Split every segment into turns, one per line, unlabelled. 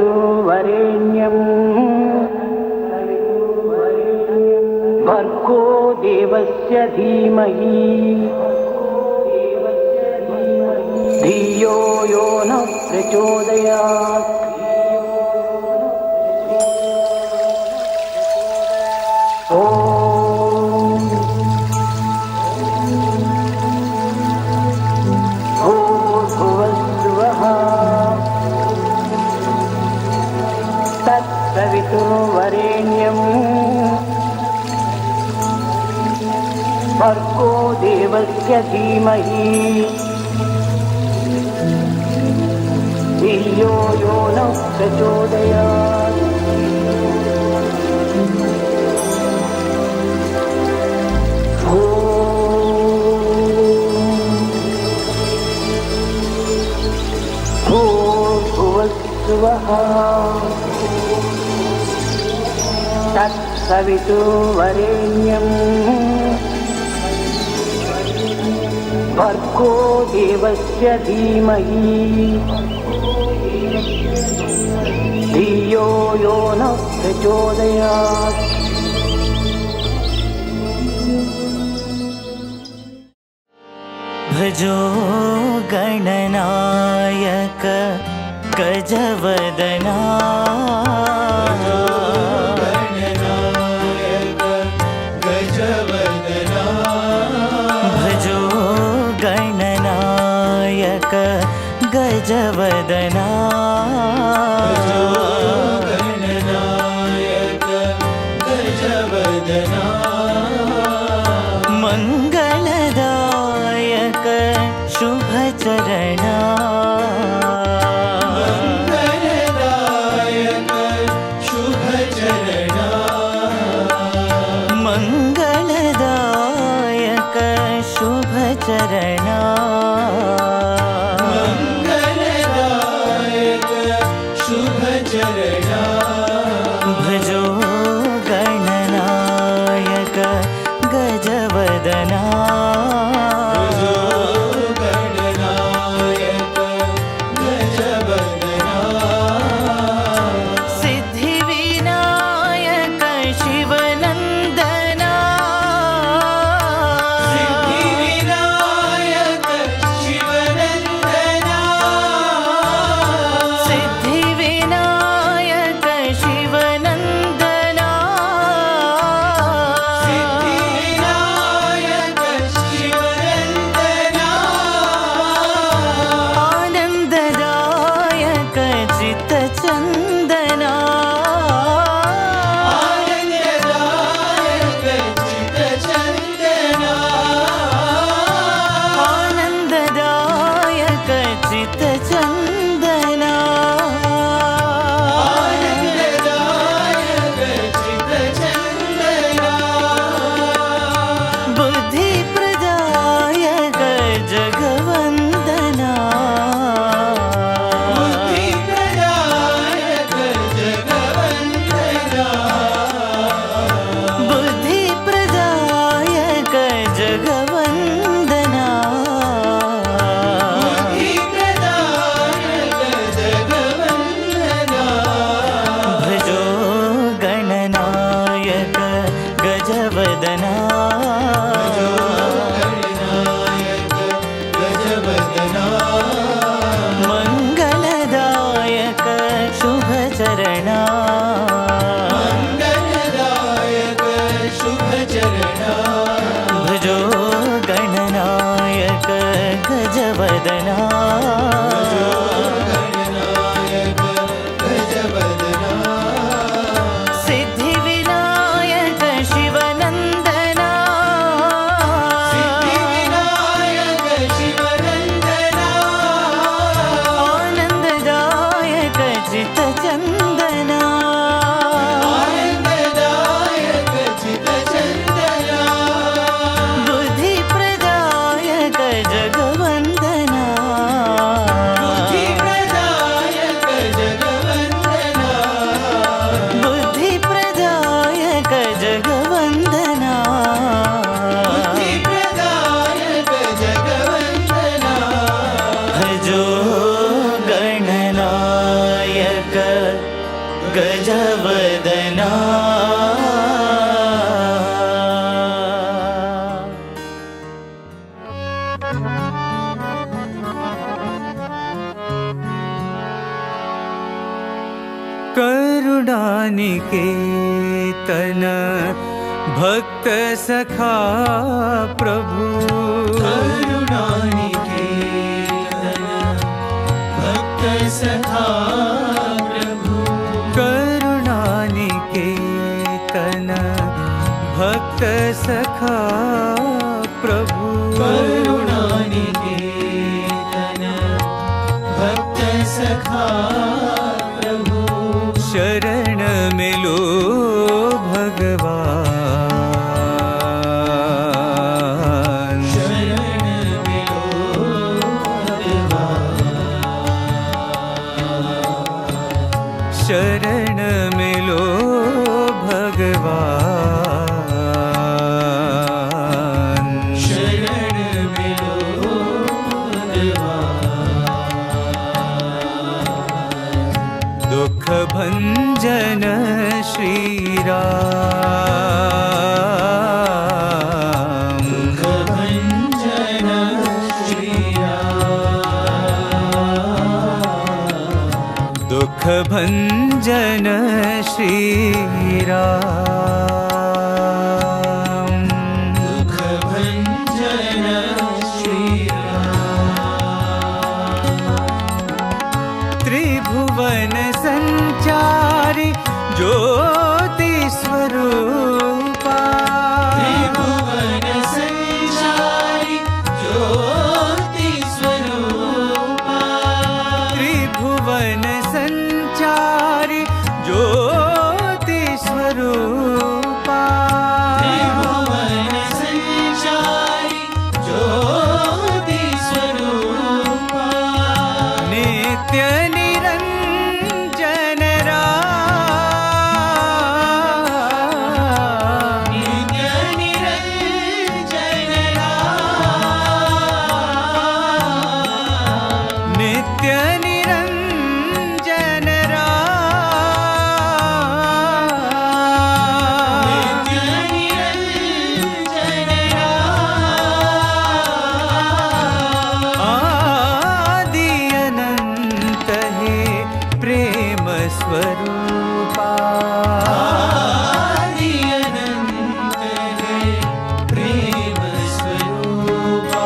तत्सवितुर्वरेण्यं भर्गो देवस्य धीमहि धियो यो न प्रचोदयात्। तत्सवितुर्वरेण्यं भर्गो देवस्य धीमहि धियो यो न प्रचोदयात्। भूर्भुवस्सुवः तत्सवितुर्वरेण्यं भर्गो देवस्य धीमहि धियो यो न प्रचोदयात्।
भजो गणनायक गजवदना गजवदना
गणनायक गजवदना
मंगलदायक शुभचरणा
मंगलदायक शुभचरणा
मंगलदायक शुभचरणा भजो गणनायक गजवदना
गणनायक गजवदना
सिद्धिविनायक शिवनन्दना
सिद्धिविनायक
निकेतन भक्त सखा प्रभु करुणा निकेतन भक्त सखा प्रभु करुणा निकेतन भक्त सखा प्रभु करुणा निकेतन भक्त सखा प्रभु शरण मिलो भगवान शरण मिलो भगवान शरण मिलो भगवान शरण मिलो भगवान दुख भंजन श्री राम दुख भंजन श्री राम दुख भंजन श्री राम दुख भंजन श्री राम त्रिभुवन संचारी ज्योति स्वरूपा त्रिभुवन संचारी ज्योति स्वरूपा त्रिभुवन संचारी ज्योति स्वरूपा त्रिभुवन संचारी ज्योति स्वरूपा नित्य निरंजन नित्य निरंजन आदि अनंत है प्रेम स्वरूपा आदि अनंत है प्रेम स्वरूपा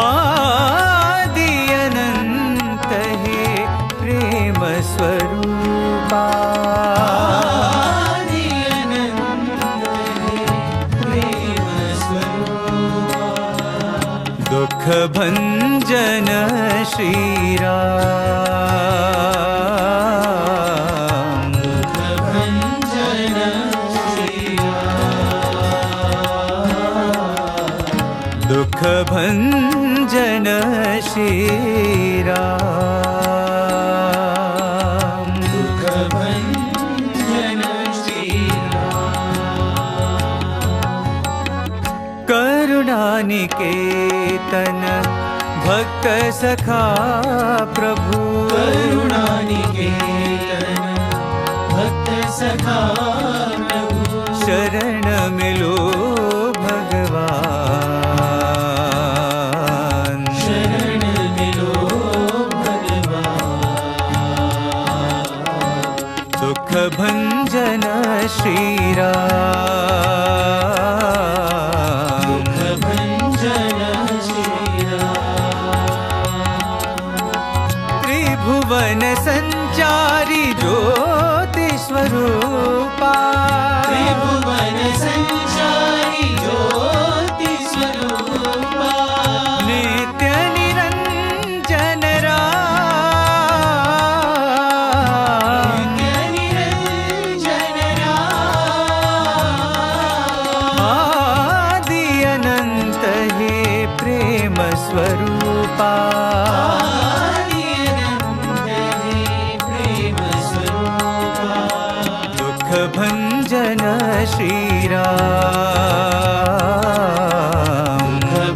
आदि अनंत है प्रेम स्वरूपा आदि अनंत है प्रेम स्वरूपा दुख भंजन श्री राम दुख भंजन श्री राम दुख भंजन श्री राम दुख भंजन श्री राम करुणा निकेतन भक्त सखा प्रभु करुणा निकेतन भक्त सखा प्रभु शरण मिलो भगवान शरण मिलो भगवान दुख भंजन श्री राम दुख भंजन त्रिभुवन संचारी ज्योति स्वरूपा त्रिभुवन संचारी ज्योति स्वरूपा नित्य निरंजन नित्य निरंजन आदि अनंत है प्रेम स्वरूपा भंजन श्री राम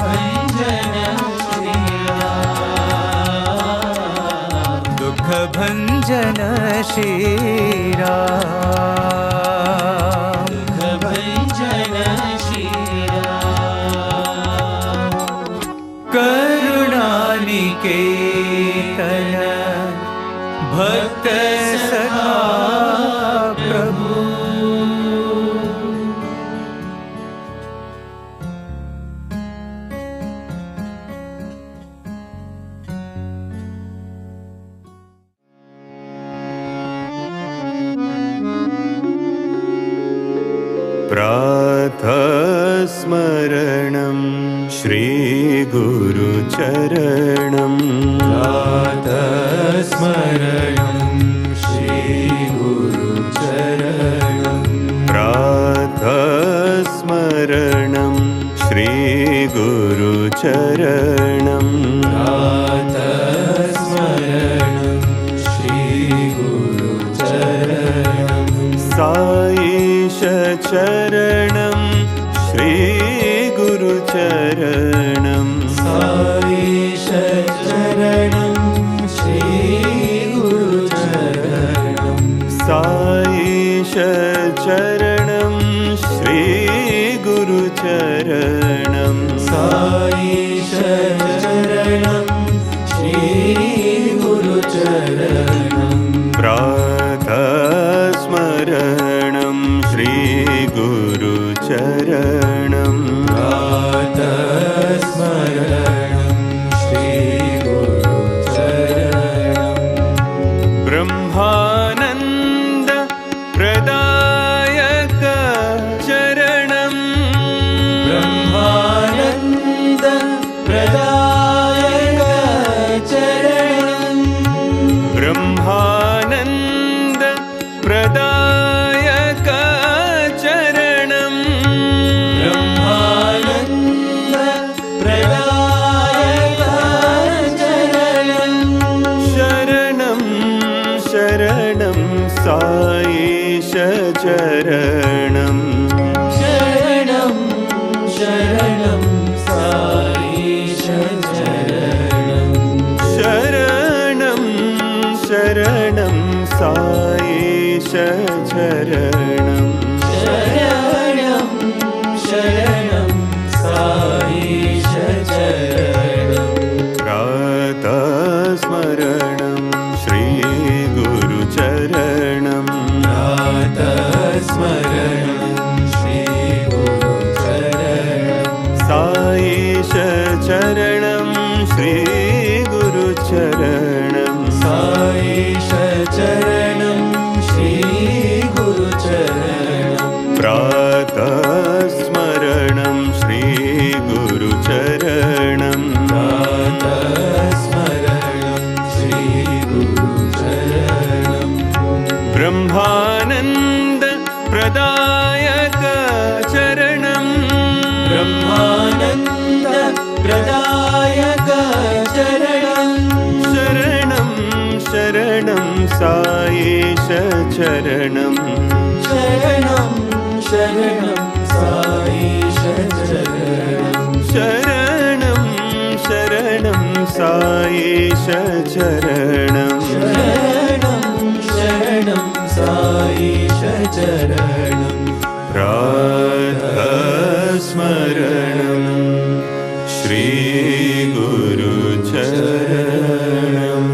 भंजन श्री राम दुख भंजन श्री राम दुख भंजन श्री राम करुणा निकेतन भक्त सखा प्रभु
प्रातस्मरणं श्रीगुरुचरणं
प्रातस्मरणं श्रीगुरुचरणं
प्रातस्मरणं श्रीगुरुचरणं
प्रातस्मरणं श्रीगुरुचरणं
साईशचरणं श्रीगुरुचरणं
साईशचरणं श्रीगुरुचरणं
साईशचरणं श्रीगुरुचरणं
साईशचरणं श्रीगुरुचरणं
प्रातस्मरणं श्रीगुरुचरणं
प्रातस्मरणं श्रीगुरुचरणं
ब्रह्मानन्द प्रदायक चरणं
ब्रह्मानन्द प्रदायक चरणं
ब्रह्मानन्द प्रदायक चरणं
ब्रह्मानन्द प्रदायक चरणं
शरणं शरणं साईशचरणं
शरणं शरणं साईशचरणं
शरणं शरणं साईशचरणं
शरणं शरणं साईशचरणं
प्रातस्मरणं श्रीगुरुचरणं
प्रातस्मरणं श्रीगुरुचरणं
साईशचरणं श्रीगुरुचरणं
साईशचरणं श्रीगुरुचरणं
प्रातस्मरणं श्रीगुरुचरणं
प्रातस्मरणं श्रीगुरुचरणं
ब्रह्मानन्द प्रदायक चरणं
ब्रह्मानन्द प्रदायक चरणं
शरणं शरणं साईशचरणं
शरणं शरणं साईशचरणं
शरणं शरणं साईशचरणं
शरणं शरणं साईशचरणं
प्रातस्मरणं श्रीगुरुचरणं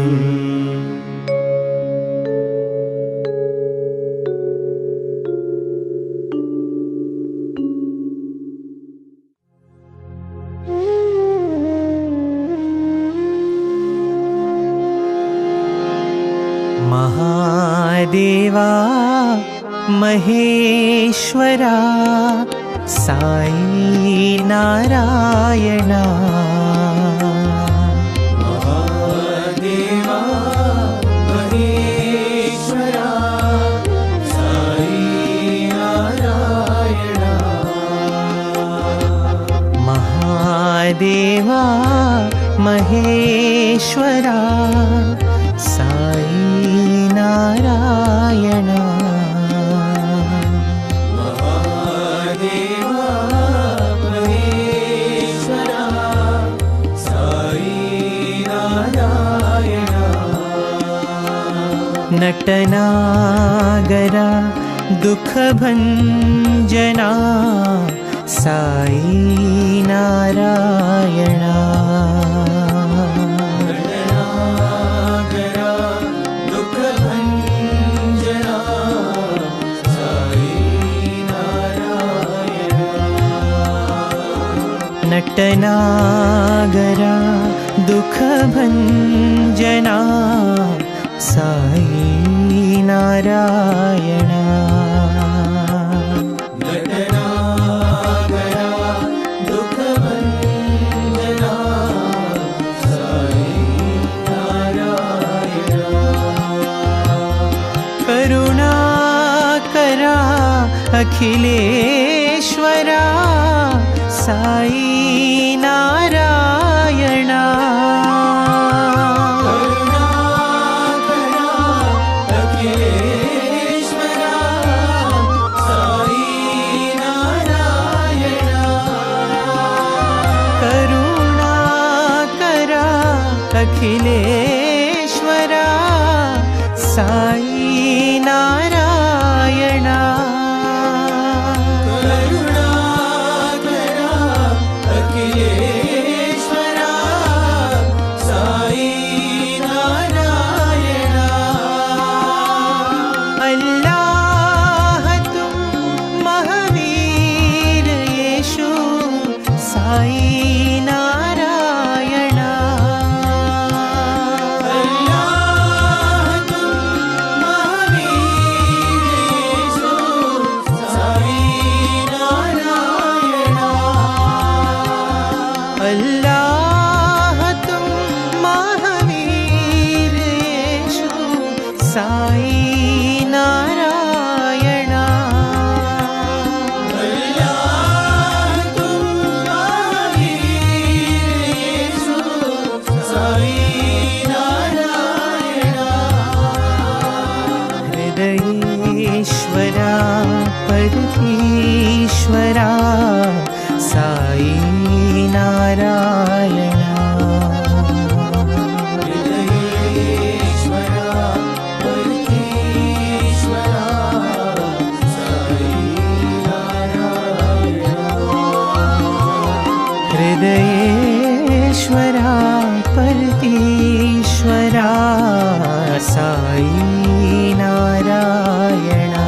महादेवा महेश्वरा साई नारायणा
महादेवा महेश्वरा साई नारायणा
महादेवा महेश्वरा साई नारायणा
महादेवा महेश्वरा साई नारायणा
नटनागरा दुःखभञ्जना साई नारायणा
नटनागरा दुःखभञ्जना साई नारायणा
नटनागरा दुःखभञ्जना साई नारायणा
नटनागरा
अखिलेश्वरा साई नारायणा
करुणाकरा अखिलेश्वरा साई नारायणा
करुणाकरा अखिलेश्वरा साई नारायणा
करुणाकरा अखिलेश्वरा साई नारायणा
अल्लाह तुम महावीर येशु साई नारायणा
अल्लाह तुम महावीर येशु साई नारायणा
अल्लाह तुम महावीर येशु साई नारायणा
अल्लाह तुम महावीर येशु साई नारायणा
हृदयेश्वरा परमेश्वरा साई नारायणा
हृदयेश्वरा परमेश्वरा साई नारायणा
हृदयेश्वरा परमेश्वरा साई नारायणा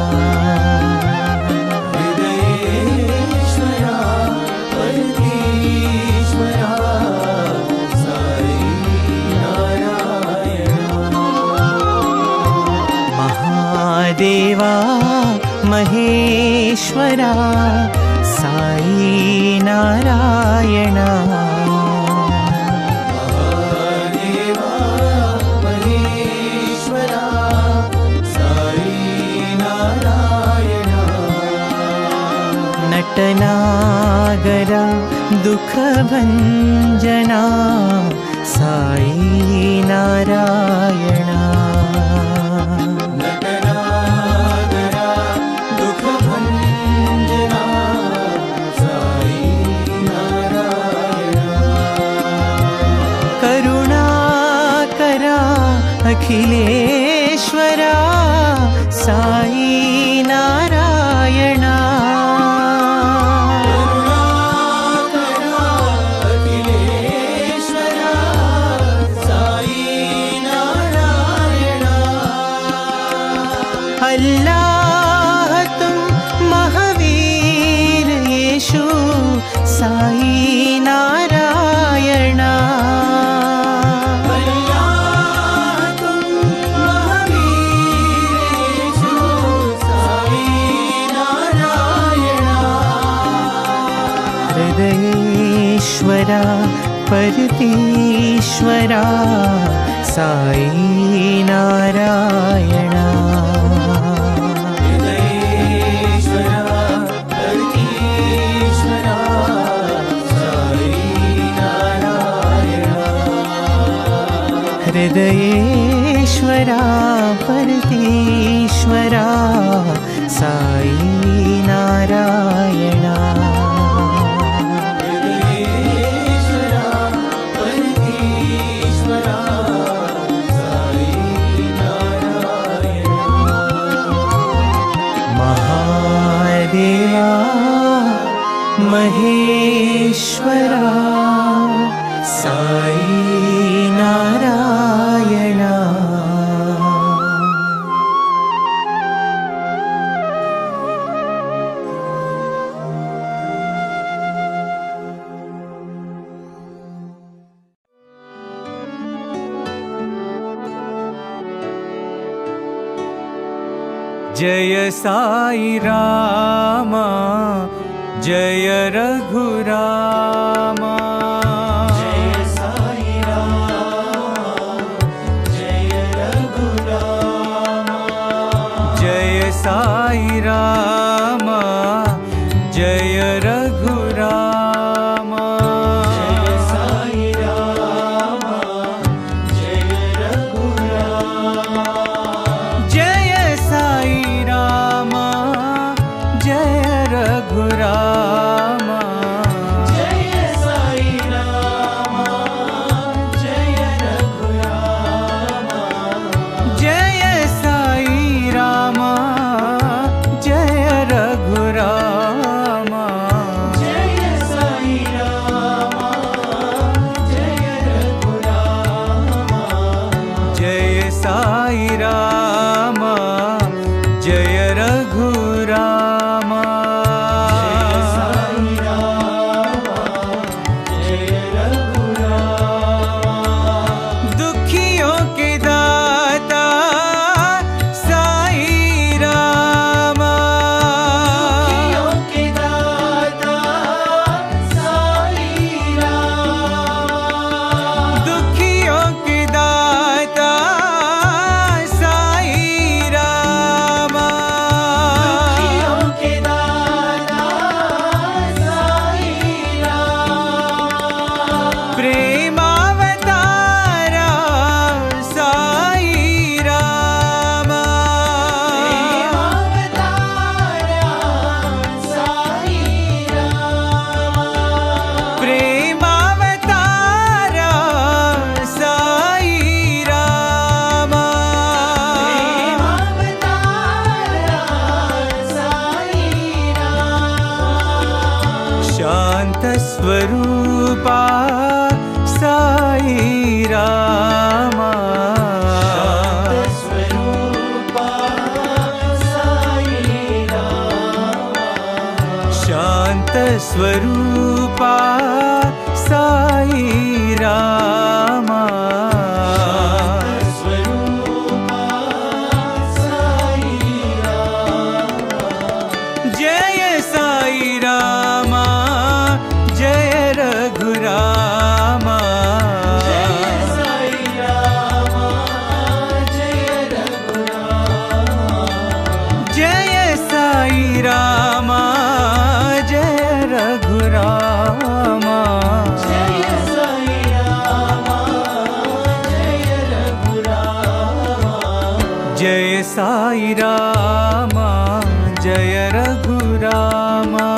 हृदयेश्वरा परमेश्वरा साई नारायणा
महादेवा महेश्वरा साई नारायणा
महादेवा महेश्वरा साई नारायणा
नटनागरा दुःखभञ्जना साई नारायणा
नटनागरा दुःखभञ्जना साई नारायणा
करुणाकरा अखिलेश्वरा साई नारायणा
करुणाकरा अखिलेश्वरा साई नारायणा
अल्लाह तुम महावीर येशु साई नारायणा
अल्लाह तुम महावीर येशु साई नारायणा
हृदयेश्वरा परमेश्वरा साई नारायणा
हृदयेश्वरा परमेश्वरा साई नारायणा
हृदयेश्वरा परमेश्वरा साई नारायणा
हृदयेश्वरा परमेश्वरा साई नारायणा
महादेवा महेश्वरा साई नारायणा जय साई रामा जय रघुरामा
जय साई राम जय रघुराम
जय साई रामा रघुरामा
जय साई रामा जय रघुरामा
जय साई रामा जय रघुरामा
जय साई रामा जय रघुरामा
जय साई रामा जय रघुरामा दुखियों के दाता साई रामा दुखियों के दाता साई रामा प्रेमावतारा साई रामा प्रेमावतारा साई रामा शांत स्वरूपा साई रामा शांत स्वरूपा साई रामा जय साई रामा जय रघुरामा जय साई रामा जय रघुरामा जय साई रामा जय रघुरामा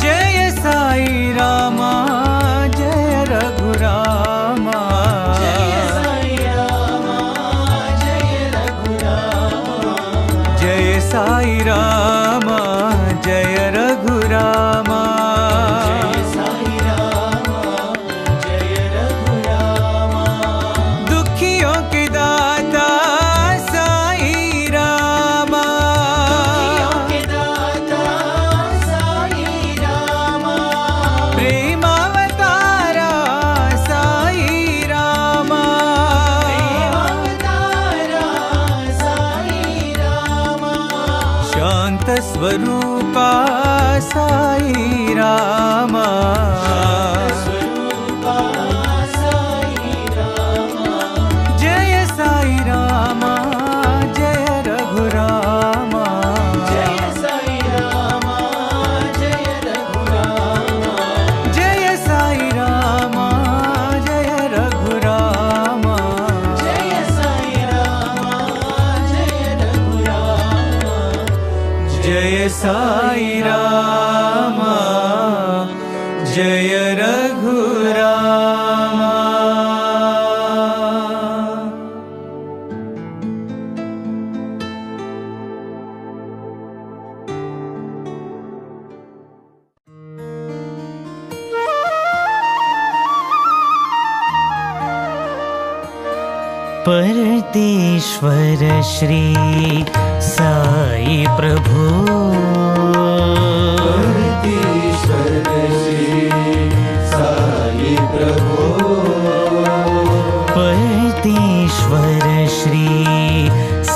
जय साई रामा जय रघुरामा जय साई रामा जय रघुरामा दुखियों के दाता साई रामा प्रेमावतारा साई रामा शांत स्वरूपा साई रामा जय साई रामा जय रघुरामा जय साई रामा जय रघुरामा जय साई रामा जय रघुरामा
परतेश्वर श्री साई प्रभु परतेश्वर श्री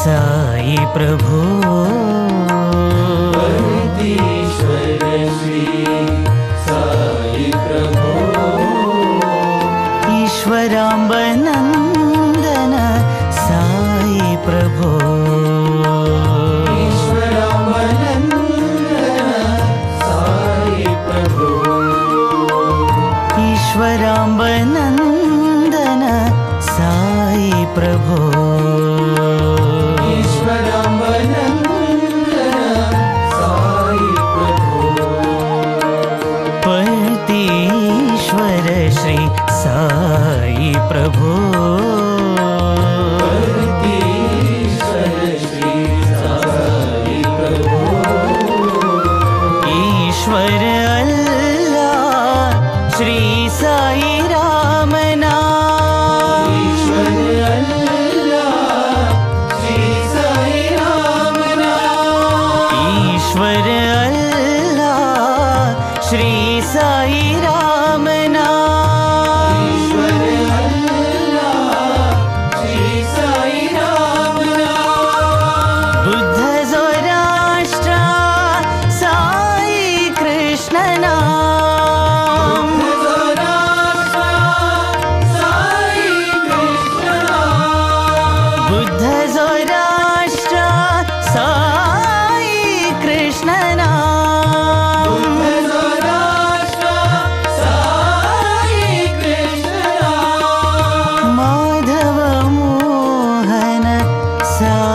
साई प्रभु ईश्वराम्बनन्दन साई प्रभु ईश्वराम्बनन्दन साई प्रभु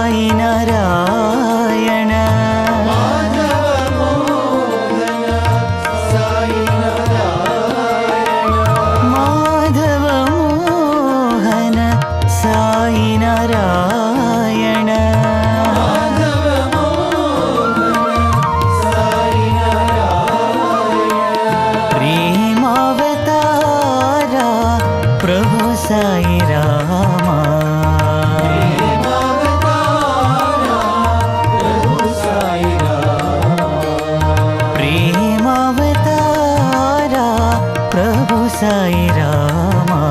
साई नारायण
माधव मोहन साई नारायण
माधव मोहन साई नारायण
माधव मोहन साई नारायण
प्रेमावतारा प्रभु साई रामा प्रेमावतारा प्रभु साई रामा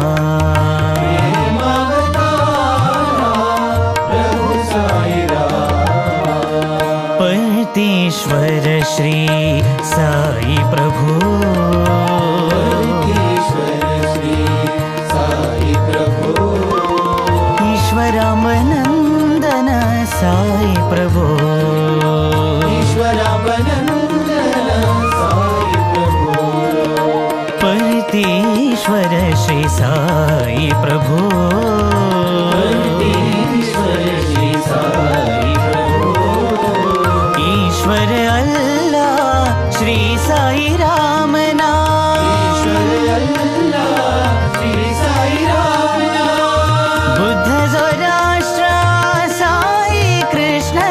परमेश्वर श्री साई प्रभु ईश्वरामनंदन साई प्रभु परमेश्वर श्री साई प्रभु ईश्वर अल्लाह श्री साई राम बुद्ध जोराष्ट्र साई कृष्ण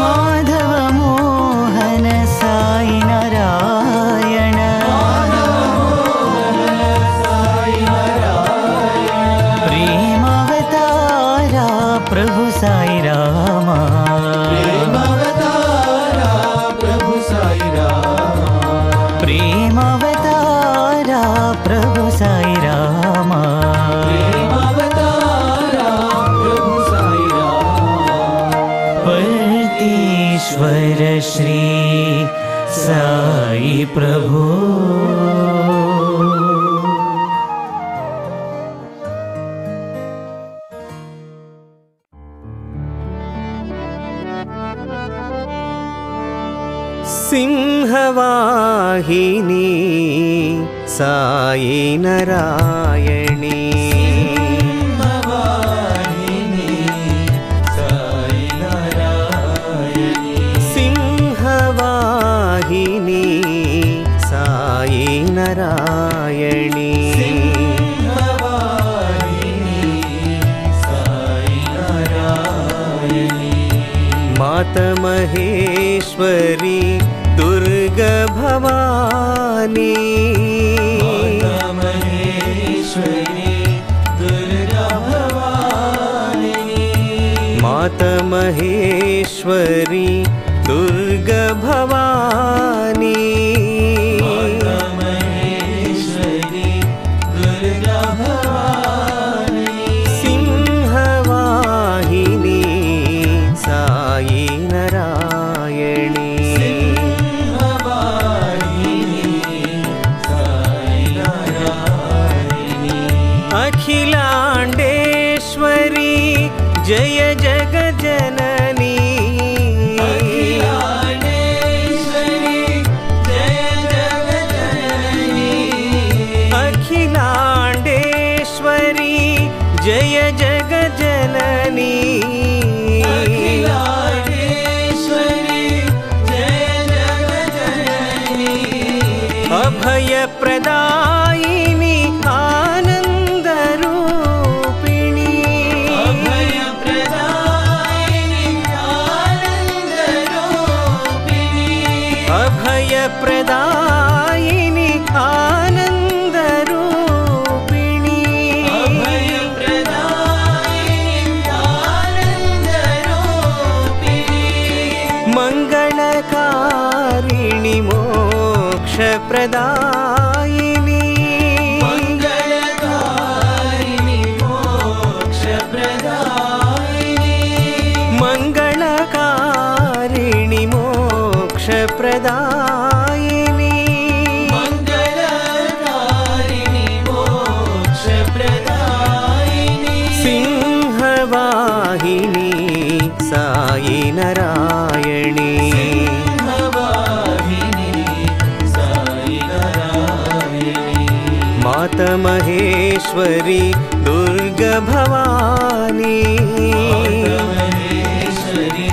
माधव मोहन साई नारायण प्रेमावतारा प्रभु साई रामा प्रेमावतारा प्रभु साई रामा परमेश्वर श्री साई प्रभु
सिंहवाहिनी साई नारायणी सिंहवाहिनी साई नारायणी मात महेश्वरी दुर्गा भवानी मात महेश्वरी दुर्गा भवानी सिंहवाहिनी साई नारायणी अखिलांडेश्वरी जय जगज्जननी अखिलांडेश्वरी जय जगज्जननी अभयप्रदायिनी आनन्दरूपिणी अभयप्रदायिनी आनन्दरूपिणी मङ्गलकारिणि मोक्षप्रदायिनी मङ्गलकारिणि मोक्षप्रदायिनी सिंहवाहिनी साई नारायणी माधवनेश्वरी दुर्गा भवानी
माधवनेश्वरी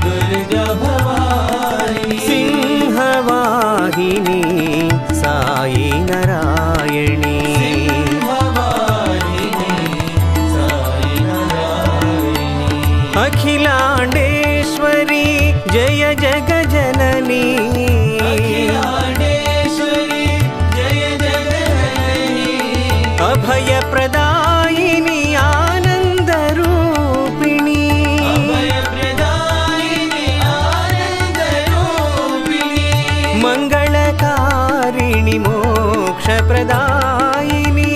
दुर्गा भवानी
सिंहवाहिनी साई नारायणी
सिंहवाहिनी साई नारायणी
अखिलांडेश्वरी जय जगजननी
अखिलांडेश्वरी जय जगजननी
अभयप्रदायिनी आनन्दरूपिणी
अभयप्रदायिनी आनन्दरूपिणी
मङ्गलकारिणि मोक्षप्रदायिनी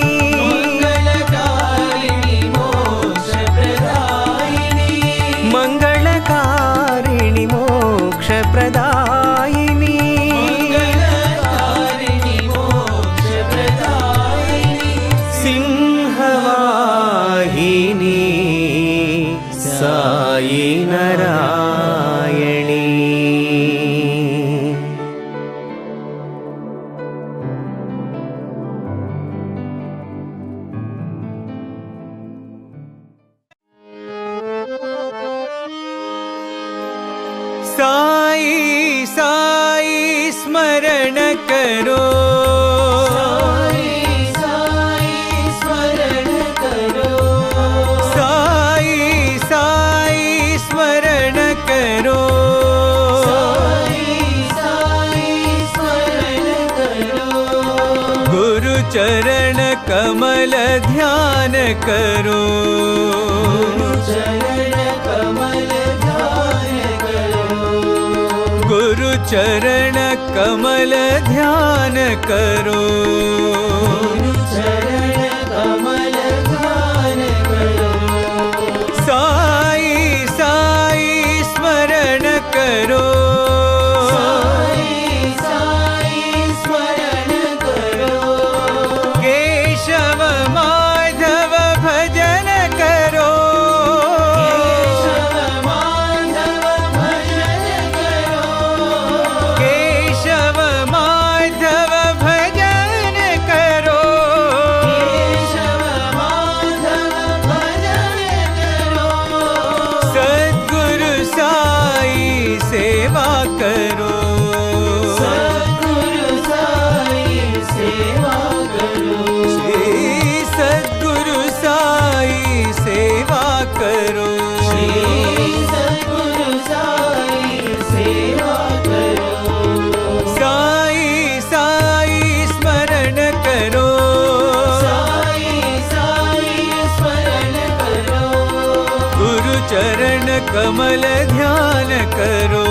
मङ्गलकारिणि मोक्षप्रदायिनि
मङ्गलकारिणि मोक्षप्रदायिनी
मङ्गलकारिणि मोक्षप्रदायिनि
सिंहवाहिनी साई नारायणी
साई साई स्मरण करो
साई साई स्मरण करो
साई साई स्मरण करो
साई साई स्मरण करो
गुरु चरण कमल ध्यान करो
चरण कमल ध्यान करो
गुरु चरण कमल ध्यान करो
चरण कमल ध्यान करो
साई साई स्मरण करो
साई साई स्मरण करो
केशव माधव भजन करो
केशव माधव भजन करो
केशव माधव भजन करो
केशव माधव भजन करो
सद्गुरु साई सेवा करो
सद्गुरु साई सेवा करो
श्री सद्गुरु साई सेवा करो
श्री सद्गुरु साई सेवा करो
साई साई स्मरण करो
साई साई स्मरण करो
गुरु चरण कमल ध्यान करो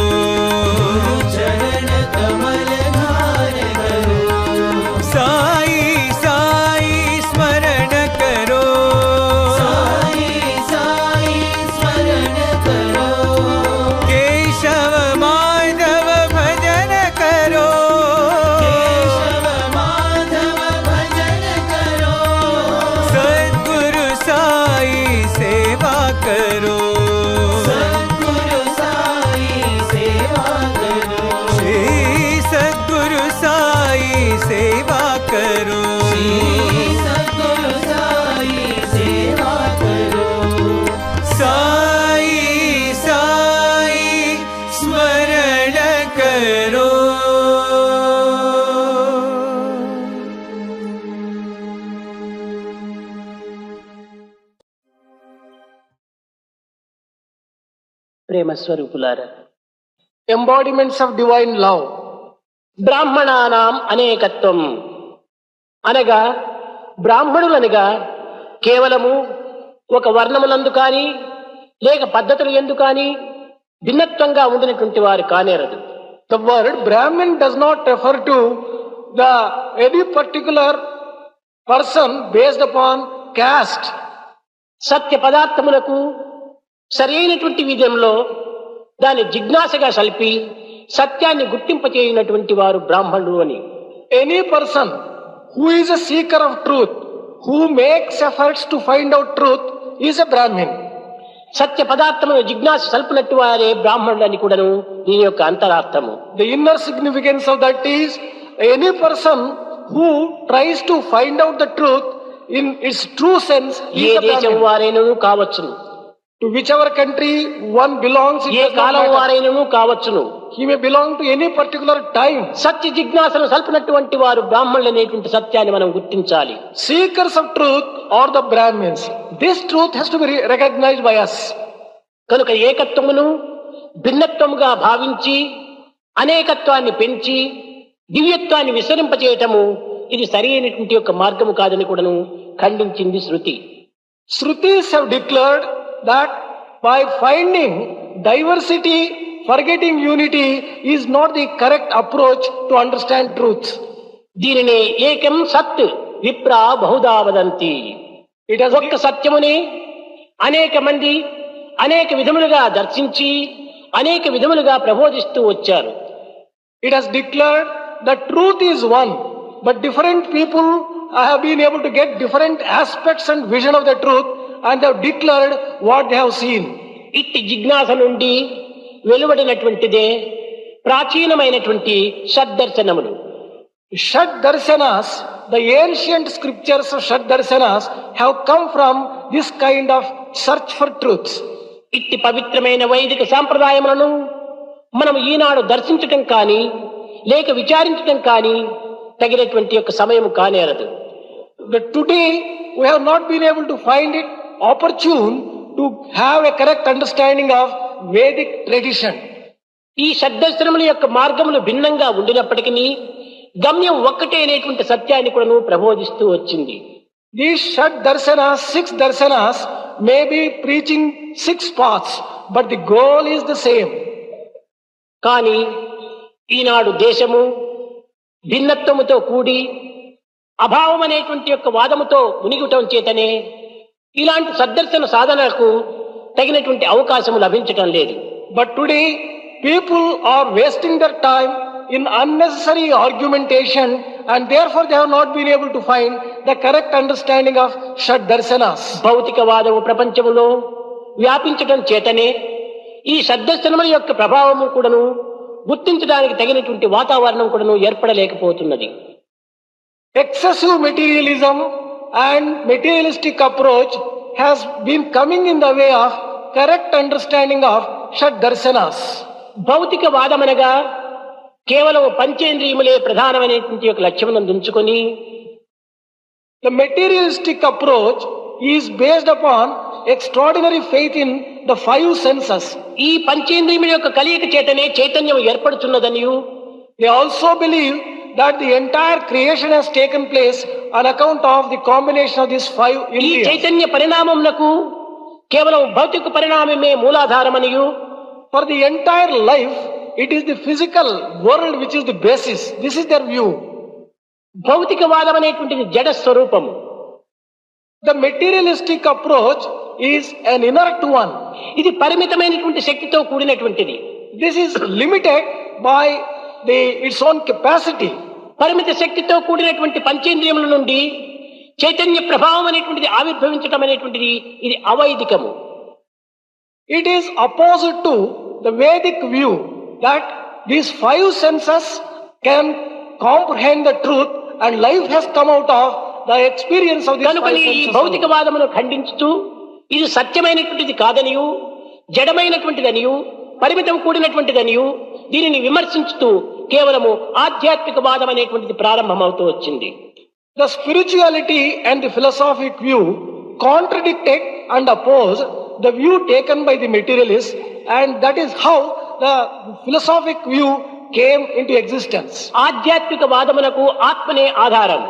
चरण कमल ध्यान करो
साई साई स्मरण करो
साई साई स्मरण करो
केशव माधव भजन करो
केशव माधव भजन करो
सद्गुरु साई सेवा करो
सद्गुरु साई सेवा करो
श्री सद्गुरु साई सेवा करो
श्री सद्गुरु साई सेवा करो
साई साई स्मरण करो
ప్రేమ స్వరూపులారా, ఎంబాడిమెంట్స్ ఆఫ్ డివైన్ లవ్, బ్రాహ్మణానాం అనేకత్వం అనగా బ్రాహ్మణులనగా కేవలము ఒక వర్ణములందు కానీ లేక పద్ధతులు ఎందు కానీ భిన్నత్వంగా ఉండినటువంటి వారు కానేరదు.
The word Brahmin does not refer to the any particular person based upon caste.
సత్య పదార్థములకు సరైనటువంటి విధంలో దాని జిజ్ఞాసగా సల్పి సత్యాన్ని గుర్తింపచేయనటువంటి వారు బ్రాహ్మణులు అని.
Any person who is a seeker of truth, who makes efforts to find out truth, is a Brahmin.
సత్య పదార్థమును జిజ్ఞాస సల్పినట్టు వారే బ్రాహ్మణులని కూడాను దీని యొక్క అంతరార్థము.
The inner significance of that is any person who tries to find out the truth in its true sense
A
is a
దేశం
Brahmin.
వారైనను కావచ్చును,
To whichever country one belongs, it
A
does not
column
matter.
వారైనను కావచ్చును.
He may belong to any particular time.
సత్య జిజ్ఞాసను సల్పినటువంటి వారు బ్రాహ్మణులు అనేటువంటి సత్యాన్ని మనం గుర్తించాలి.
Seekers of truth are the Brahmins. This truth has to be recognized by us.
కనుక ఏకత్వమును భిన్నత్వముగా భావించి అనేకత్వాన్ని పెంచి దివ్యత్వాన్ని విస్తరింపచేయటము ఇది సరి అయినటువంటి యొక్క మార్గము కాదని కూడాను ఖండించింది శృతి.
Shrutis have declared that by finding diversity, forgetting unity is not the correct approach to understand truth.
దీనినే ఏకం సత్ విప్రా బహుదా వదంతి.
It has
ఒక్క సత్యమునే అనేక మంది అనేక విధములుగా దర్శించి అనేక విధములుగా ప్రబోధిస్తూ వచ్చారు.
It has declared that truth is one, but different people have been able to get different aspects and vision of the truth, and they have declared what they have seen.
ఇట్టి జిజ్ఞాస నుండి వెలువడినటువంటిదే ప్రాచీనమైనటువంటి షడ్దర్శనములు.
Shad Darsanas, the ancient scriptures of Shad Darsanas have come from this kind of search for truth.
ఇట్టి పవిత్రమైన వైదిక సాంప్రదాయములను మనం ఈనాడు దర్శించటం కానీ లేక విచారించటం కానీ తగినటువంటి యొక్క సమయం కానేరదు.
But today we have not been able to find it opportune to have a correct understanding of Vedic tradition.
ఈ షడ్దర్శనముల యొక్క మార్గములు భిన్నంగా ఉండినప్పటికీ గమ్యం ఒక్కటే అనేటువంటి సత్యాన్ని కూడా ప్రబోధిస్తూ వచ్చింది.
These Shad Darsanas, 6 Darsanas, may be preaching 6 paths, but the goal is the same.
కానీ ఈనాడు దేశము భిన్నత్వముతో కూడి అభావం అనేటువంటి యొక్క వాదముతో మునిగిటం చేతనే ఇలాంటి సద్దర్శన సాధనకు తగినటువంటి అవకాశం లభించటం లేదు.
But today, people are wasting their time in unnecessary argumentation, and therefore they have not been able to find the correct understanding of Shad Darsanas.
భౌతికవాదము ప్రపంచములో వ్యాపించటం చేతనే ఈ సద్దర్శనముల యొక్క ప్రభావము కూడాను గుర్తించడానికి తగినటువంటి వాతావరణం కూడాను ఏర్పడలేకపోతున్నది.
Excessive materialism and materialistic approach has been coming in the way of correct understanding of Shad Darsanas.
భౌతికవాదమనగా కేవలం పంచేంద్రియములే ప్రధానమైనటువంటి యొక్క లక్ష్యమును ఉంచుకొని
The materialistic approach is based upon extraordinary faith in the 5 senses.
ఈ పంచేంద్రియముల యొక్క కలియక చేతనే చైతన్యం ఏర్పడుతున్నదనియు
They also believe that the entire creation has taken place on account of the combination of these 5
ఈ
indriyas.
Chaitanya పరిణామమునకు కేవలం భౌతిక పరిణామమే మూలాధారమనియు
For the entire life, it is the physical world which is the basis. This is their view.
భౌతికవాదం అనేటువంటిది జడ స్వరూపము.
The materialistic approach is an inert one.
ఇది పరిమితమైనటువంటి శక్తితో కూడినటువంటిది.
This is limited by its own capacity.
పరిమిత శక్తితో కూడినటువంటి పంచేంద్రియముల నుండి చైతన్య ప్రభావం అనేటువంటిది ఆవిర్భవించటం అనేటువంటిది ఇది అవైదికము.
It is opposite to the Vedic view that these 5 senses can comprehend the truth, and life has come out of the experience of these 5
కనుకని ఈ
senses.
భౌతికవాదమును ఖండించుతూ ఇది సత్యమైనటువంటిది కాదనియు జడమైనటువంటిదనియు పరిమితం కూడినటువంటిదనియు దీనిని విమర్శించుతూ కేవలము ఆధ్యాత్మికవాదం అనేటువంటిది ప్రారంభమవుతూ వచ్చింది.
The spirituality and the philosophic view contradicted and opposed the view taken by the materialists, and that is how the philosophic view came into existence.
ఆధ్యాత్మికవాదమునకు ఆత్మనే ఆధారం.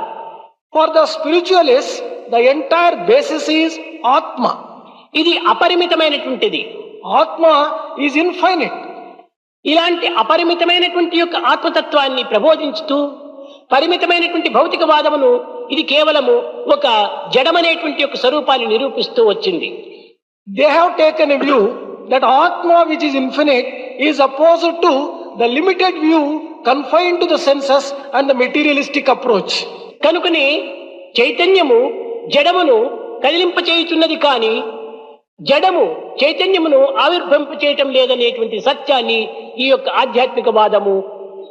For the spiritualists, the entire basis is Atma.
ఇది అపరిమితమైనటువంటిది.
Atma is infinite.
ఇలాంటి అపరిమితమైనటువంటి యొక్క ఆత్మతత్వాన్ని ప్రబోధించుతూ పరిమితమైనటువంటి భౌతికవాదమును ఇది కేవలము ఒక జడమనేటువంటి యొక్క స్వరూపాన్ని నిరూపిస్తూ వచ్చింది.
They have taken a view that Atma, which is infinite, is opposite to the limited view confined to the senses and the materialistic approach.
కనుకనే చైతన్యము జడమును కదిలింపచేయుచున్నది కానీ జడము చైతన్యమును ఆవిర్భవింపచేయటం లేదనేటువంటి సత్యాన్ని ఈ యొక్క ఆధ్యాత్మికవాదము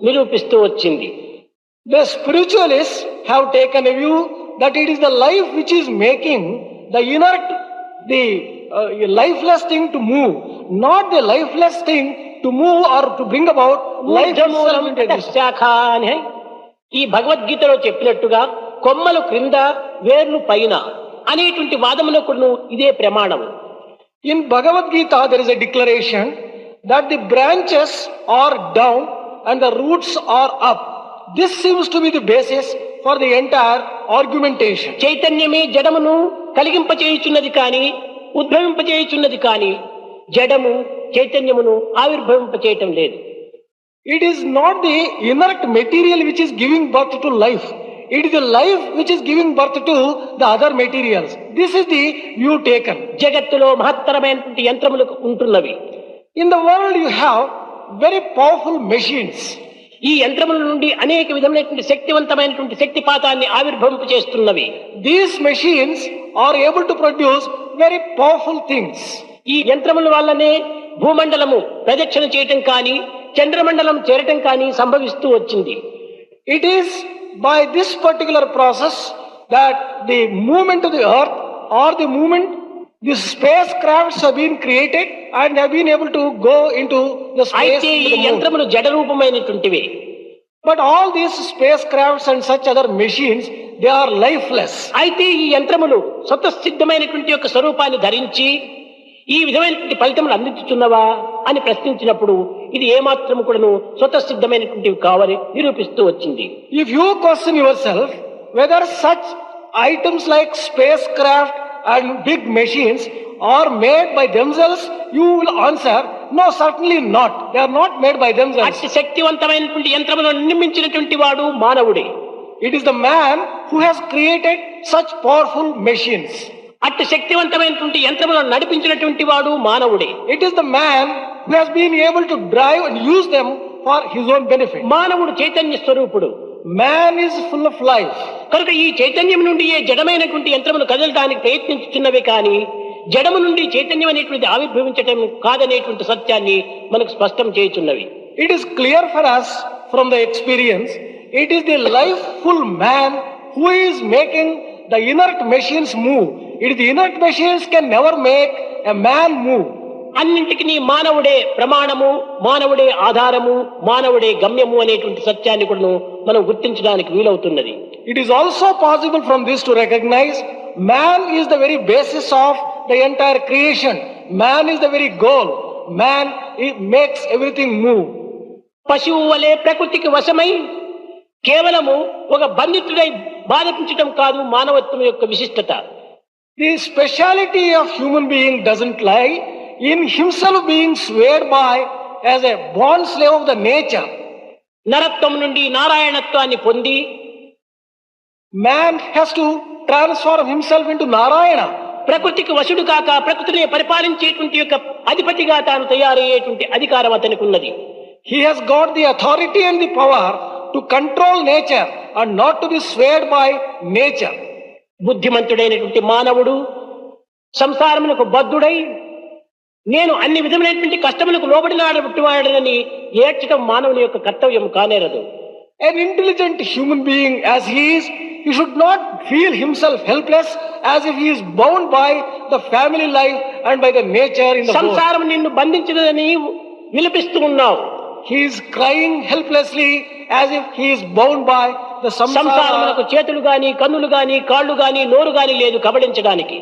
నిరూపిస్తూ వచ్చింది.
The spiritualists have taken a view that it is the life which is making the inert, the lifeless thing to move, not the lifeless thing to move or to bring about life itself into existence.
శాఖ అని ఈ భగవద్గీతలో చెప్పినట్టుగా కొమ్మలు క్రింద వేర్లు పైన అనేటువంటి వాదమునకు ఇదే ప్రమాణం.
In Bhagavad Gita, there is a declaration that the branches are down and the roots are up. This seems to be the basis for the entire argumentation.
చైతన్యమే జడమును కలిగింపచేయుచున్నది కానీ ఉద్భవింపచేయుచున్నది కానీ జడము చైతన్యమును ఆవిర్భవింపచేయటం లేదు.
It is not the inert material which is giving birth to life. It is the life which is giving birth to the other materials. This is the view taken.
జగత్తులో మహత్తరమైనటువంటి యంత్రములు ఉంటున్నవి.
In the world you have very powerful machines.
ఈ యంత్రముల నుండి అనేక విధమైనటువంటి శక్తివంతమైనటువంటి శక్తిపాతాన్ని ఆవిర్భవింపచేస్తున్నవి.
These machines are able to produce very powerful things.
ఈ యంత్రముల వల్లనే భూమండలము ప్రదక్షిణ చేయటం కానీ చంద్రమండలం చేరటం కానీ సంభవిస్తూ వచ్చింది.
It is by this particular process that the movement of the earth or the movement, the spacecrafts have been created and have been able to go into the space.
అయితే
into
ఈ
the moon.
యంత్రములు జడ రూపమైనటువంటివి.
But all these spacecrafts and such other machines, they are lifeless.
అయితే ఈ యంత్రములు స్వతసిద్ధమైనటువంటి యొక్క స్వరూపాన్ని ధరించి ఈ విధమైనటువంటి ఫలితములు అందించుతున్నవా అని ప్రశ్నించినప్పుడు ఇది ఏమాత్రం కూడాను స్వతసిద్ధమైనటువంటివి కావని నిరూపిస్తూ వచ్చింది.
If you question yourself whether such items like spacecraft and big machines are made by themselves, you will answer, no, certainly not. They are not made by themselves.
అతి శక్తివంతమైనటువంటి యంత్రములను నిర్మించినటువంటి వాడు మానవుడే.
It is the man who has created such powerful machines.
అతి శక్తివంతమైనటువంటి యంత్రములను నడిపించినటువంటి వాడు మానవుడే.
It is the man who has been able to drive and use them for his own benefit.
మానవుడు చైతన్య స్వరూపుడు.
Man is full of life.
కనుక ఈ చైతన్యం నుండి ఏ జడమైనటువంటి యంత్రములు కదలడానికి ప్రయత్నించుతున్నవి కానీ జడము నుండి చైతన్యం అనేటువంటి ఆవిర్భవించటం కాదనేటువంటి సత్యాన్ని మనకు స్పష్టం చేయుచున్నవి.
It is clear for us from the experience. It is the lifeful man who is making the inert machines move. It is the inert machines can never make a man move.
అన్నింటికి మానవుడే ప్రమాణము, మానవుడే ఆధారము, మానవుడే గమ్యము అనేటువంటి సత్యాన్ని కూడా మనం గుర్తించడానికి వీలవుతున్నది.
It is also possible from this to recognize man is the very basis of the entire creation. Man is the very goal. Man makes everything move.
పశువు వలె ప్రకృతికి వశమై కేవలము ఒక బంధితుడై బాధించటం కాదు మానవత్వం యొక్క విశిష్టత.
The speciality of human being doesn't lie in himself being swayed by as a born slave of the nature.
నరత్వం నుండి నారాయణత్వాన్ని పొంది
Man has to transform himself into Narayana.
ప్రకృతికి వశుడు కాక ప్రకృతిని పరిపాలించేటువంటి యొక్క అధిపతిగా తాను తయారయ్యేటువంటి అధికారం అతనికి ఉన్నది.
He has got the authority and the power to control nature and not to be swayed by nature.
బుద్ధిమంతుడైనటువంటి మానవుడు సంసారమునకు బద్ధుడై నేను అన్ని విధమైనటువంటి కష్టములకు లోబడినాడని ఏడ్చడం మానవుని యొక్క కర్తవ్యం కానేరదు.
An intelligent human being as he is, he should not feel himself helpless as if he is bound by the family life and by the nature in the world.
సంసారం నిన్ను బంధించదని విలపిస్తూ ఉన్నావు.
He is crying helplessly as if he is bound by the
సంసారమునకు
samsara.
చేతులు గాని కన్నులు గాని కాళ్ళు గాని నోరు గాని లేదు కబళించడానికి.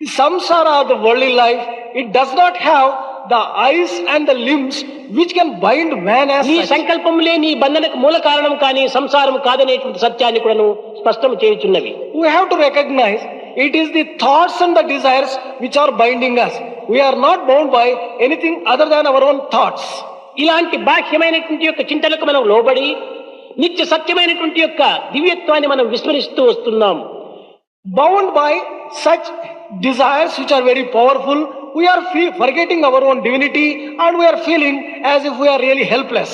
The samsara of the worldly life, it does not have the eyes and the limbs which can bind man as
నీ
such.
సంకల్పములే నీ బంధనకు మూల కారణం కానీ సంసారం కాదనేటువంటి సత్యాన్ని కూడాను స్పష్టం చేయుచున్నవి.
We have to recognize it is the thoughts and the desires which are binding us. We are not bound by anything other than our own thoughts.
ఇలాంటి బాహ్యమైనటువంటి యొక్క చింతలకు మనం లోబడి నిత్య సత్యమైనటువంటి యొక్క దివ్యత్వాన్ని మనం విస్మరిస్తూ వస్తున్నాం.
Bound by such desires which are very powerful, we are forgetting our own divinity and we are feeling as if we are really helpless.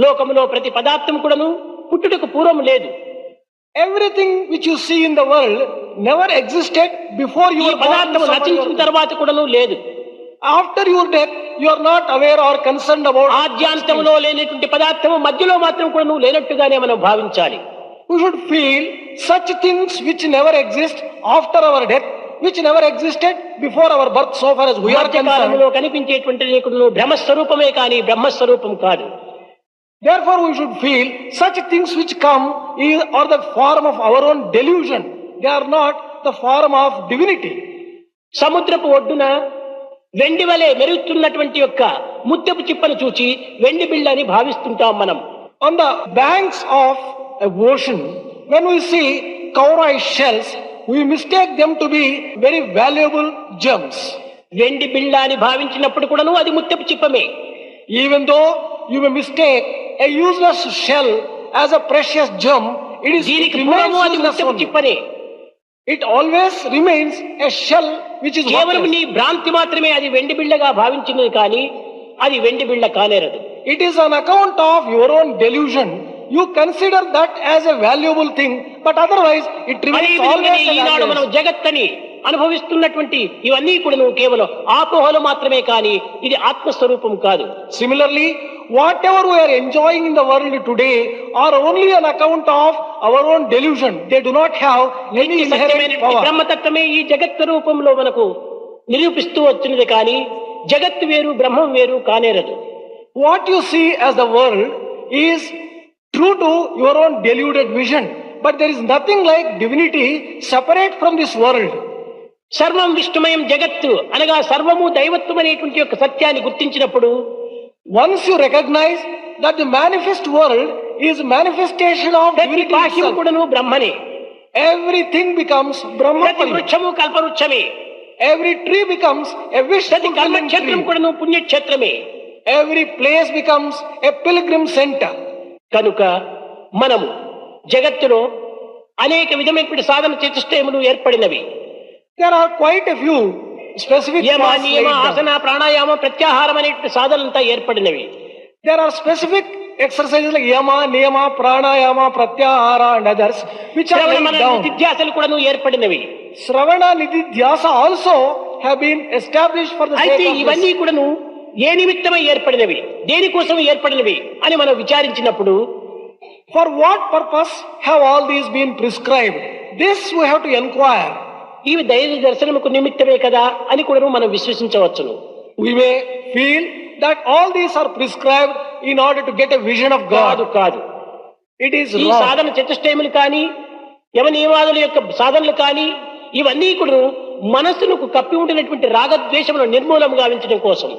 లోకములో ప్రతి పదార్థం కూడాను పుట్టుటకు పూర్వం లేదు.
Everything which you see in the world never existed before you
ఈ
were born.
పదార్థం నశించిన తర్వాత కూడాను లేదు.
After your death, you are not aware or concerned about.
ఆద్యాంతంలో లేనటువంటి పదార్థము మధ్యలో మాత్రం కూడాను లేనట్టుగానే మనం భావించాలి.
we should feel such things which never exist after our death, which never existed before our birth, so far as we are
మధ్యకాలంలో
concerned.
కనిపించేటువంటి నీకుడు బ్రహ్మస్వరూపమే కానీ బ్రహ్మస్వరూపం కాదు.
Therefore, we should feel such things which come are the form of our own delusion. They are not the form of divinity.
సముద్రపు ఒడ్డున వెండి వలె మెరుగుతున్నటువంటి యొక్క ముత్యపు చిప్పను చూచి వెండి బిళ్ళ అని భావిస్తుంటాం మనం.
On the banks of a ocean, when we see cowrie shells, we mistake them to be very valuable gems.
వెండి బిళ్ళ అని భావించినప్పుడు కూడాను అది ముత్యపు చిప్పమే.
Even though you may mistake a useless shell as a precious gem, it
దీనికి
remains
పూర్వము అది
useless
ముత్యపు
only.
చిప్పనే.
It always remains a shell which is
కేవలం
worthless.
నీ భ్రాంతి మాత్రమే అది వెండి బిళ్ళగా భావించినది కానీ అది వెండి బిళ్ళ కానేరదు.
It is on account of your own delusion. You consider that as a valuable thing, but otherwise it
అదే
remains
విధంగానే
always
ఈనాడు మనం
valueless.
జగత్తని అనుభవిస్తున్నటువంటి ఇవన్నీ కూడా నువ్వు కేవలం ఆపోహలు మాత్రమే కానీ ఇది ఆత్మస్వరూపం కాదు.
Similarly, whatever we are enjoying in the world today are only on account of our own delusion. They do not have any inherent
సత్యమైనటువంటి
power.
బ్రహ్మతత్వమే ఈ జగత్ రూపంలో మనకు నిరూపిస్తూ వచ్చినది కానీ జగత్తు వేరు బ్రహ్మం వేరు కానేరదు.
What you see as the world is true to your own deluded vision, but there is nothing like divinity separate from this world.
సర్వం విష్ణుమయం జగత్తు అనగా సర్వము దైవత్వం అనేటువంటి యొక్క సత్యాన్ని గుర్తించినప్పుడు
Once you recognize that the manifest world is manifestation of
ప్రతి
divinity
బాహ్యం
itself,
కూడాను బ్రహ్మనే,
everything becomes Brahma.
ప్రతి వృక్షము కల్పవృక్షమే,
Every tree becomes a wish
ప్రతి
fulfilling
కర్మక్షేత్రం
tree.
కూడాను పుణ్యక్షేత్రమే.
Every place becomes a pilgrim center.
కనుక మనము జగత్తులో అనేక విధమైనటువంటి సాధన చతుష్టయములు ఏర్పడినవి.
There are quite a few specific
Yama
paths
నియమ
laid down.
ఆసన ప్రాణాయామ ప్రత్యాహారం అనేటువంటి సాధనలంతా ఏర్పడినవి.
There are specific exercises like yama, niyama, pranayama, pratyahara and others which are
శ్రవణ
laid
మనన
down.
నిధ్యాసలు కూడాను ఏర్పడినవి.
Sravana, Nidhi, Dhyasa also have been established for the
అయితే
sake of
ఇవన్నీ
this.
కూడాను ఏ నిమిత్తమై ఏర్పడినవి, దేనికోసం ఏర్పడినవి అని మనం విచారించినప్పుడు
For what purpose have all these been prescribed? This we have to inquire.
ఇవి దైవ దర్శనముకు నిమిత్తమే కదా అని కూడా మనం విశ్వసించవచ్చును.
We may feel that all these are prescribed in order to get a vision of
కాదు
God.
కాదు
It is
ఈ
wrong.
సాధన చతుష్టయములు కానీ యమ నియమాదుల యొక్క సాధనలు కానీ ఇవన్నీ కూడా మనస్సును కప్పి ఉండినటువంటి రాగద్వేషములను నిర్మూలం గావించడం కోసం.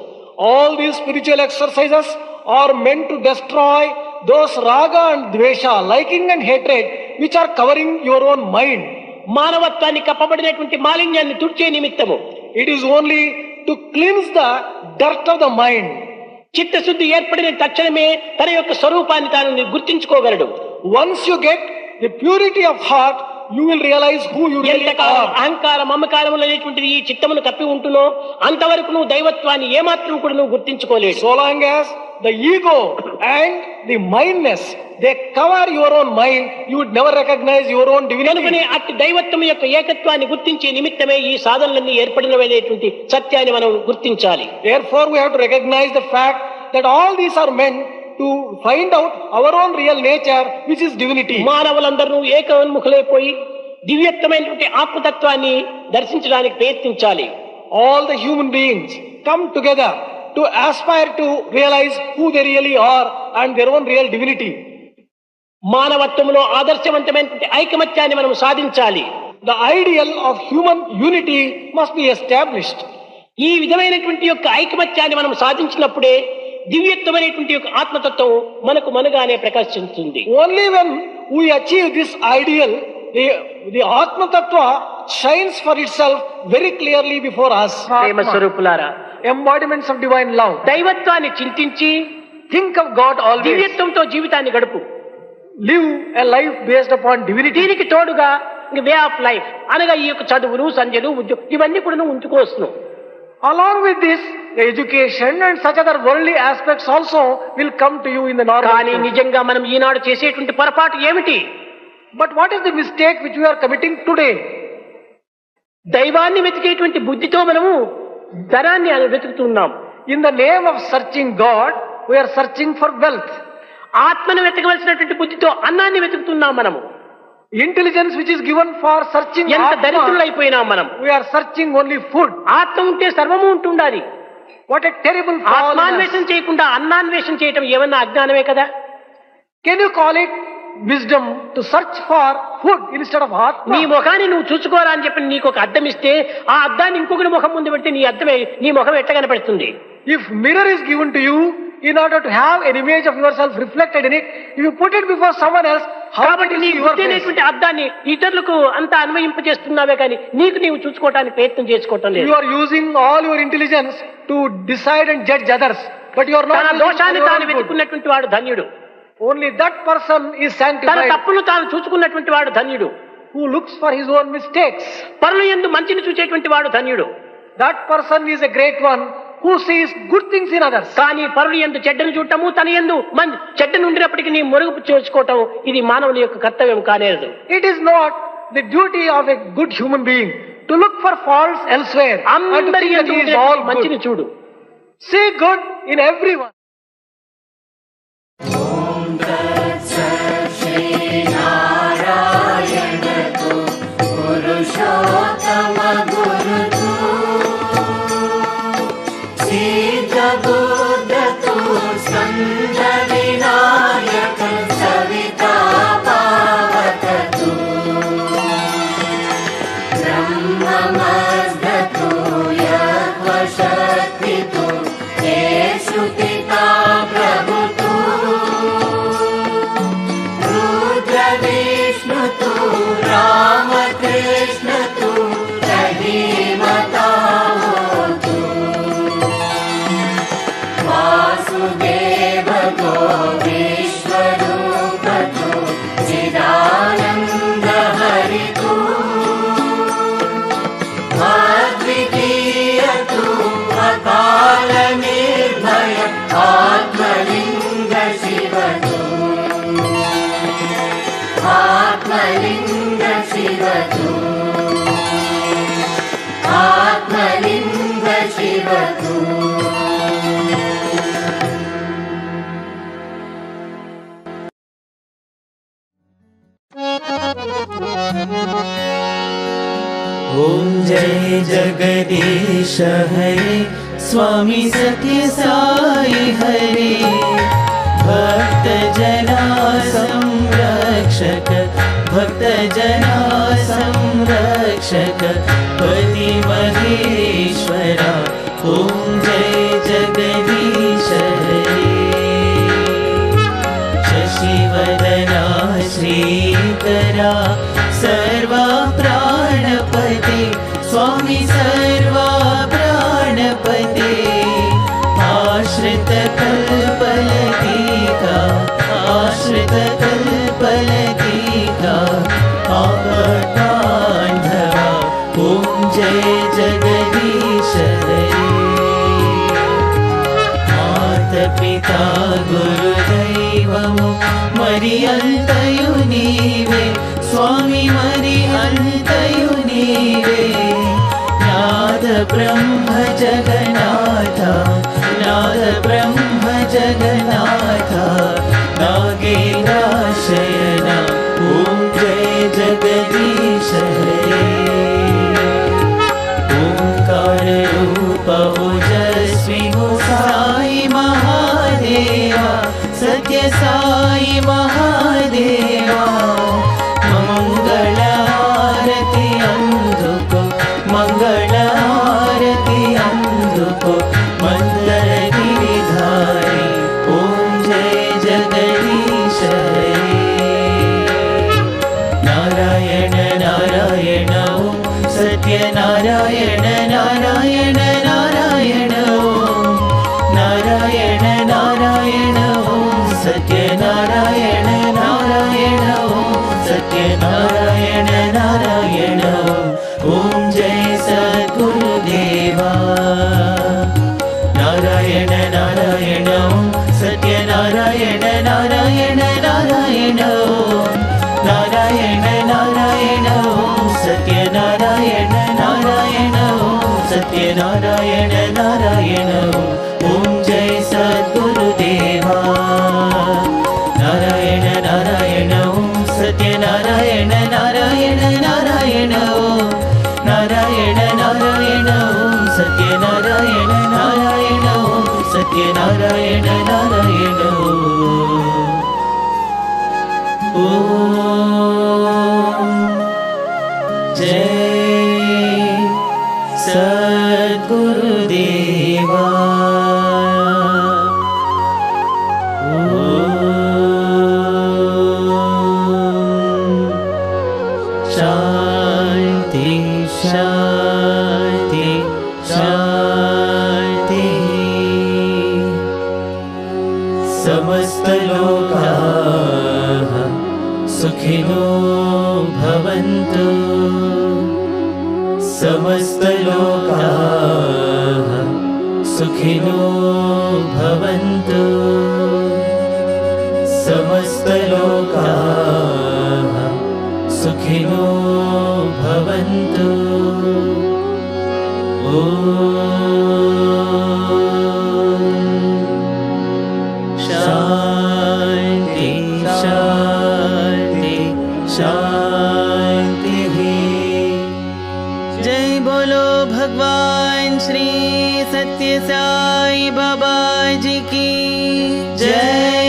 All these spiritual exercises are meant to destroy those raga and dvesha, liking and hatred, which are covering your own mind.
మానవత్వాన్ని కప్పబడినటువంటి మాలిన్యాన్ని తుడిచే నిమిత్తము.
It is only to cleanse the dirt of the mind.
చిత్తశుద్ధి ఏర్పడిన తక్షణమే తన యొక్క స్వరూపాన్ని తాను గుర్తించుకోగలడు.
Once you get the purity of heart, you will realize who you really
ఎంతకాలం
are.
అహంకార మమకారములు అనేటువంటిది ఈ చిత్తమును కప్పి ఉంటునో అంతవరకు నువ్వు దైవత్వాన్ని ఏమాత్రం కూడా నువ్వు గుర్తించుకోలేడు.
So long as the ego and the mindness, they cover your own mind, you would never recognize your own
కనుకనే
divinity.
అట్టి దైవత్వం యొక్క ఏకత్వాన్ని గుర్తించే నిమిత్తమే ఈ సాధనలన్నీ ఏర్పడినవనేటువంటి సత్యాన్ని మనం గుర్తించాలి.
Therefore, we have to recognize the fact that all these are meant to find out our own real nature, which is divinity.
మానవులందరూ ఏకోన్ముఖులైపోయి దివ్యత్వమైనటువంటి ఆత్మతత్వాన్ని దర్శించడానికి ప్రయత్నించాలి.
All the human beings come together to aspire to realize who they really are and their own real divinity.
మానవత్వంలో ఆదర్శవంతమైనటువంటి ఐకమత్యాన్ని మనం సాధించాలి.
The ideal of human unity must be established.
ఈ విధమైనటువంటి యొక్క ఐకమత్యాన్ని మనం సాధించినప్పుడే దివ్యత్వమైనటువంటి యొక్క ఆత్మతత్వం మనకు మనగానే ప్రకాశిస్తుంది.
Only when we achieve this ideal, the Atma Tattva shines for itself very clearly before us.
ప్రేమ స్వరూపులారా,
Embodiments of divine love.
దైవత్వాన్ని చింతించి
Think of God always.
దివ్యత్వంతో జీవితాన్ని గడుపు.
Live a life based upon divinity.
దీనికి తోడుగా వే ఆఫ్ లైఫ్ అనగా ఈ యొక్క చదువులు సంధ్యలు ఉద్యోగం ఇవన్నీ కూడా నువ్వు ఉంచుకోవచ్చును.
Along with this, the education and such other worldly aspects also will come to you in the normal
కానీ
course.
నిజంగా మనం ఈనాడు చేసేటువంటి పొరపాటు ఏమిటి?
But what is the mistake which we are committing today?
దైవాన్ని వెతికేటువంటి బుద్ధితో మనము ధనాన్ని వెతుకుతున్నాం.
In the name of searching God, we are searching for wealth.
ఆత్మను వెతకవలసినటువంటి బుద్ధితో అన్నాన్ని వెతుకుతున్నాం మనము.
Intelligence which is given for searching
ఎంత
Atma,
దరిద్రులైపోయినాం మనం.
we are searching only food.
ఆత్మ ఉంటే సర్వము ఉంటుండాలి.
What a terrible fall. in us.
ఆత్మాన్వేషణ చేయకుండా అన్నాన్వేషణ చేయటం ఏమన్నా అజ్ఞానమే కదా.
Can you call it wisdom to search for food instead of Atma?
నీ ముఖాన్ని నువ్వు చూసుకోరా అని చెప్పి నీకు ఒక అద్దం ఇస్తే ఆ అద్దాన్ని ఇంకొకటి ముఖం ముందు పెడితే నీ అద్దమే నీ ముఖం ఎట్లా కనపడుతుంది?
If mirror is given to you in order to have an image of yourself reflected in it, if you put it before someone else, how can
కాబట్టి
you
నీ
see your
బుద్ధి
face?
అనేటువంటి అద్దాన్ని ఇతరులకు అంతా అన్వయింపజేస్తున్నావే కానీ నీకు నీవు చూసుకోవటానికి ప్రయత్నం చేసుకోవటం లేదు.
You are using all your intelligence to decide and judge others, but you are not
తన
using
దోషాన్ని
for your
తాను
own good.
వెతుకున్నటువంటి వాడు ధన్యుడు.
Only that person is
తన
sanctified
తప్పులు తాను చూసుకున్నటువంటి వాడు ధన్యుడు.
who looks for his own mistakes.
పరుల యందు మంచిని చూసేటువంటి వాడు ధన్యుడు.
That person is a great one who sees good things in others.
కానీ పరుల యందు చెడ్డను చూడటము, తన యందు చెడ్డను ఉండినప్పటికీ నీ మొరుగు చేసుకోవటం ఇది మానవుని యొక్క కర్తవ్యం కానేరదు.
It is not the duty of a good human being to look for faults elsewhere and to
అందరి
think that
యందు
he is all
ఉండేటువంటి మంచిని
good.
చూడు.
See good in everyone.
ॐ जय जगदीश हरे स्वामी सत्य साई हरे भक्त जना संरक्षक भक्त जना संरक्षक पति महेश्वरा ॐ जय जगदीश हरे शशिवदना श्रीकरा सर्वा प्राणपते स्वामी सर्वा प्राणपते आश्रित कल्पलतिका आश्रित कल्पलतिका आपद्बान्धवा ॐ जय जगदीश हरे मातपिता गुरुदैवमु मरि अन्तयु नीवे स्वामी मरि अन्तयु नीवे नाद ब्रह्म जगन्नाथ नाद ब्रह्म जगन्नाथ नागेन्द्रशयना ॐ जय जगदीश हरे ओंकार रूप ओजस्वी हो साई महादेवा सत्य साई महादेवा मंगल आरती अंधुको मंगल आरती अंधुको मंदर गिरिधारी ओम जय जगदीश हरे नारायण नारायण ओम सत्य नारायण नारायण नारायण ओम नारायण नारायण ओम सत्य नारायण नारायण ओम सत्य नारायण नारायण ओम जय सद्गुरुदेवा नारायण नारायण ओम सत्य नारायण नारायण नारायण ओम नारायण नारायण ओम सत्य नारायण नारायण ओम सत्य नारायण नारायण ओम जय सद्गुरुदेवा नारायण नारायण ओम सत्य नारायण सत्यनारायण नारायण ओम सत्यनारायण नारायण ओम जय सद्गुरुदेवा शांति शांति शांति समस्त लोकाः सुखिनो भवन्तु समस्त लोकाः सुखिनो भवन्तु समस्त लोकाः सुखिनो भवन्तु शांति शांति शांति जय बोलो भगवान श्री सत्य साई बाबा जी की जय।